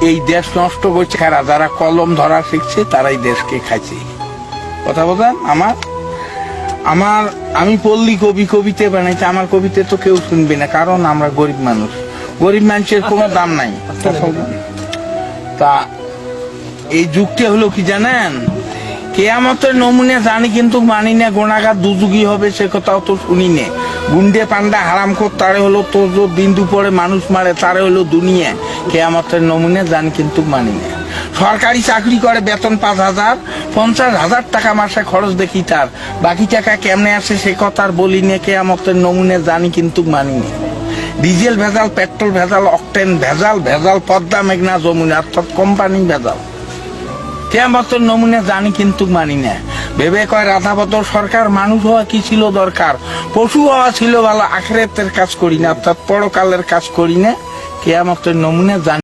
এই দেশ নষ্ট করছে কারা? যারা কলম ধরা শিখছে তারাই দেশকে খাইছে। কথা বলেন আমি পল্লী কবিতে বানাইছি, আমার কবিতে তো কেউ শুনবে না, কারণ আমরা গরিব মানুষ, গরিব মানুষের কোনো দাম নাই। তা এই যুগটা হলো কি জানেন, কেয়ামতের নমুনে জানি কিন্তু মানি না, গোনাগার দুযুগী হবে সে কথাও তো শুনি না। গুন্ডে পান্ডা হারাম কর তারে হলো তো দিন দুপুরে মানুষ মারে তারে হলো দুনিয়া। কেয়ামতের নমুনে জানি কিন্তু মানি না। সরকারি চাকরি করে, বেতন 5,000, 50,000 টাকা মাসে খরচ দেখি তার, বাকি টাকা কেমনে আসে সে কথা আর বলি না। কেয়ামতের নমুনে জানি কিন্তু মানি না। ডিজেল ভেজাল, পেট্রোল ভেজাল, অকটেন ভেজাল পদ্মা মেঘনা যমুনা, অর্থাৎ কোম্পানি ভেজাল। কেয়ামতের নমুনে জানি কিন্তু মানি না। ভেবে কয় রাধাবদর সরকার, মানুষ হওয়া কি ছিল দরকার, পশু হওয়া ছিল ভালো, আখিরাতের কাজ করি না, অর্থাৎ পরকালের কাজ করি না। কেয়ামতের নমুনে জানি।